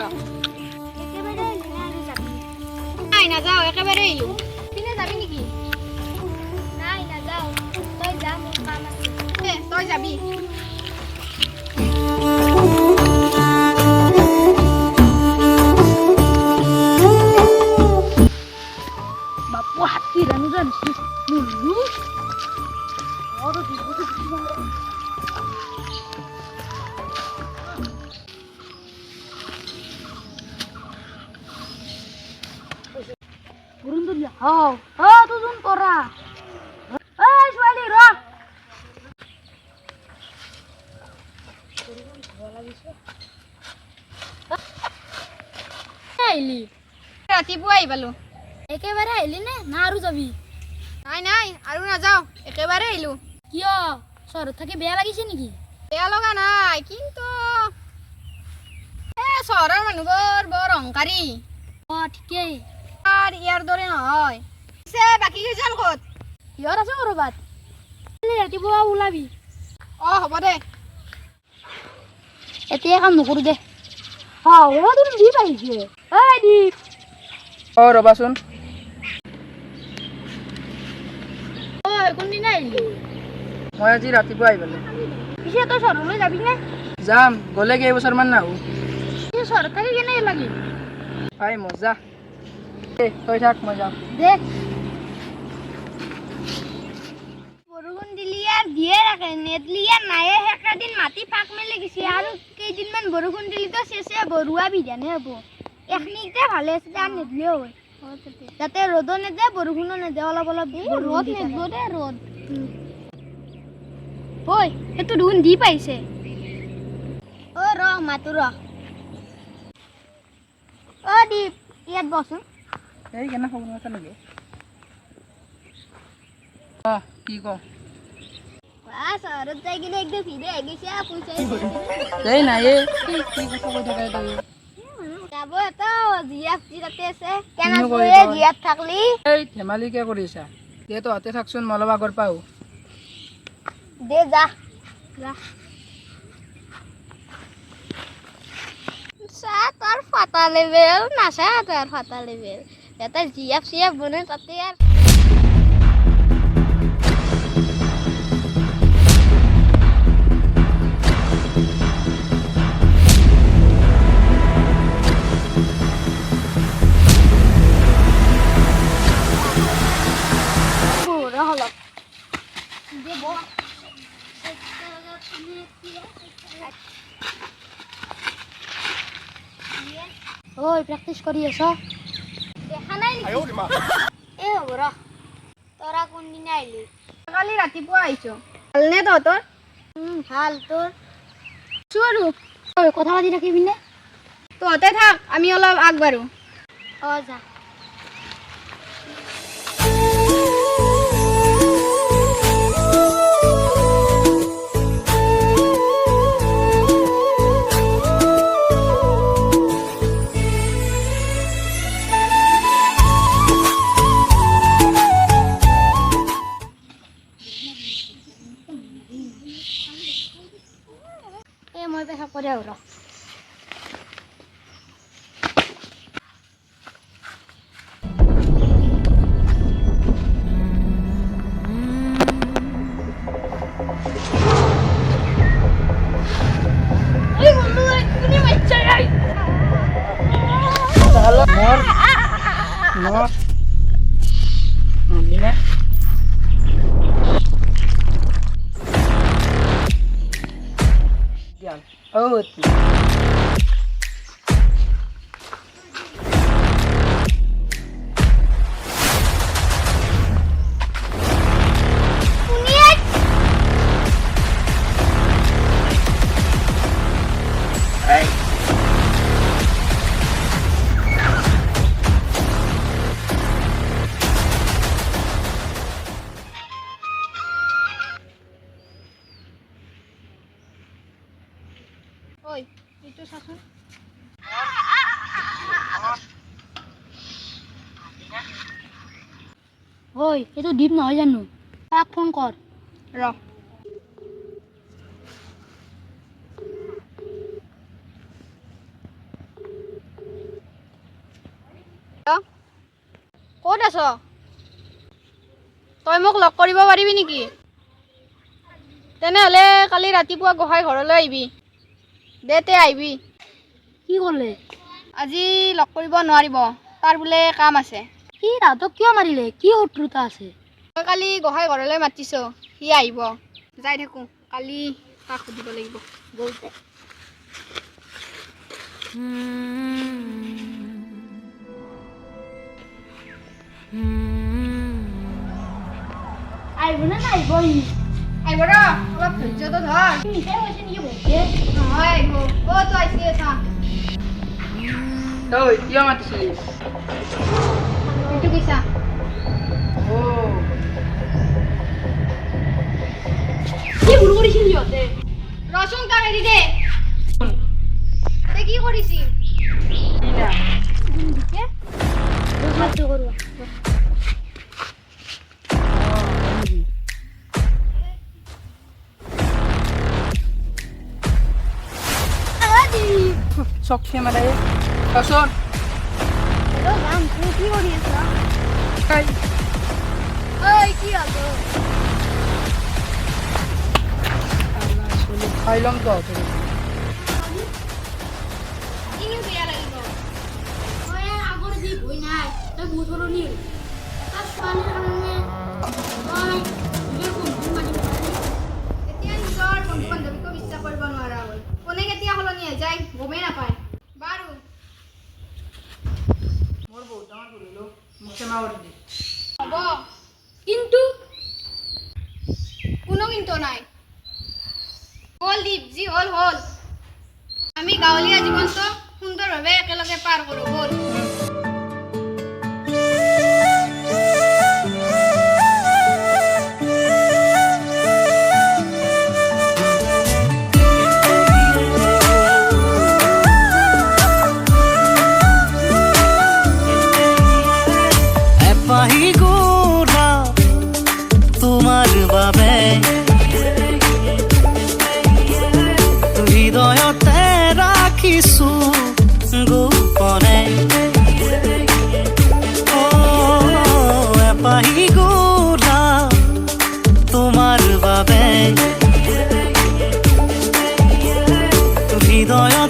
একেবাৰে নাই নাযাওঁ একেবাৰে আহিলো পিনে যাবি নেকি নাই নাযাওঁ তই যা মোৰ কাম আছে তই যাবি বাপু হাতী ৰান্ধি ৰান্ধি মুলু Burundun ya. Tu dun tora. Shwali ro. আইলি ৰাতিপুৱা আহিবালো একেবাৰে আহিলি নে না আৰু যাবি নাই আৰু নাযাওঁ একেবাৰে আহিলো কিয় চহৰত থাকি বেয়া লাগিছে নেকি বেয়া লগা নাই কিন্তু চহৰৰ মানুহবোৰ বৰ অহংকাৰী ঠিকেই আৰ ইয়াৰ দৰে নহয় সে বাকি কেজন কত ইয়াৰ আছে কৰবাত ৰাতিপুৱা ওলাবি হ'ব দে এতিয়া কাম নকৰো দে তুমি দি পাইছে দীপ ৰবাচোন কোনদিনা আহিলি মই আজি ৰাতিপুৱা আহিবলৈ পিছে তই চহৰলৈ যাবি নে যাম গ'লে কেইবছৰমান নাহো চহৰত থাকি কেনে লাগি ভাই মজা তই থাক মই যাম দে বৰষুণ দিলি আৰ দিয়ে ৰাখে নেদলি আৰ নায়ে একদিন মাটি ফাঁক মেলে গেছে আৰ কেইদিনমান বৰষুণ দিলি তো শেষে বৰুৱা বিধানে হব এখনিতে ভালে আছে আৰ নেদলিও হয় যাতে ৰোদও নেদে বৰষুণও নেদে অলপ অলপ রোদ নেদব দে রোদ ওই এতো দুন দি পাইছে র মাতু র দীপ ইয়াত বসুন এই কেনে খবৰ এটা লাগে কি ক চহৰত যাই কিনে একদম ফিরে গেছে পইচা এই নাই কি কথা কৈ থাকা তই যাব তো জিয়াফ জিরাতে আছে কেন আসবে জিয়াফ থাকলি এই ধেমালি কে কৰিছা তে তো হাতে থাকচোন মই অলপ আগৰ পাও দে যা যা তোর ফাটা লেভেল নাসা তোর ফাটা লেভেল এটা জিয়াফ সিয়াফ বনে তাতে আর ওই প্র্যাকটিস করি আছো দেখা নাই এ হ'ব ৰ তোৰা কোন দিন আইলি কালি ৰাতিপুৱা আইছো ভালনে তহঁতৰ ভাল তোৰ চুৰু কথা পাতি থাকিবি নে তহঁতে থাক আমি অলপ আগবাঢ়ো যা মই পেশা করে ওরা ওই একটু শাসন ওই এ তো দীপ নহয় জানো তাক ফোন কর র ক'ত আছ তই মোক লগ কৰিব পাৰিবি নেকি তেনেহ'লে কালি ৰাতিপুৱা গোহাঁই ঘৰলৈ আহিবি দে তে আহিবি কি ক'লে আজি লগ কৰিব নোৱাৰিব তাৰ বোলে কাম আছে সি ৰাতক কিয় মাৰিলে কি শত্ৰুতা আছে মই কালি গোহাঁই ঘৰলৈ মাতিছোঁ সি আহিব যাই থাকোঁ কালি তাক সুধিব লাগিব গৈছে আহিব নে নাহিব ই আহিব ৰ অলপ ধৈৰ্যটো ধৰ মিঠাই হৈছে নেকি ভেটে নহয় আহিব অ' তই আহিছি চা তই কিয় মাতিছিলি এইটো কি চা কি ভুল কৰিছিল সিহঁতে ৰচোন তাক এৰি দে তই কি কৰিছি মাতটো কৰোৱা চকছে মানে কচোন হেল্ল' ৰাম তুমি কি কৰি আছা ঐ কি হ'ল তোৰ খাই ল'ম তো কিনো বেয়া লাগিব তই আগৰ যি ভয় নাই তই বহুত সলনি হ'ল এটা ছোৱালীৰ কাৰণে তই নিজৰ বন্ধু মাৰিব পাৰি এতিয়া নিজৰ বন্ধু বান্ধৱীকো বিশ্বাস কৰিব নোৱাৰা হ'ল কোনে কেতিয়া সলনি হৈ যায় গমেই নাপায় বাৰু মোৰ বহুত ডাঙৰ ভুল হ'লো মোক ক্ষমা কৰি দে হ'ব কিন্তু কোনো কিন্তু নাই হ'ল দীপ যি হ'ল হ'ল আমি গাঁৱলীয়া জীৱনটো সুন্দৰভাৱে একেলগে পাৰ কৰোঁ ব'ল এপাহি গোৰা তোমাৰ বাবে হৃদয়তে ৰাখিছো গোপনে এপাহি গোৰা তোমাৰ বাবে হৃদয়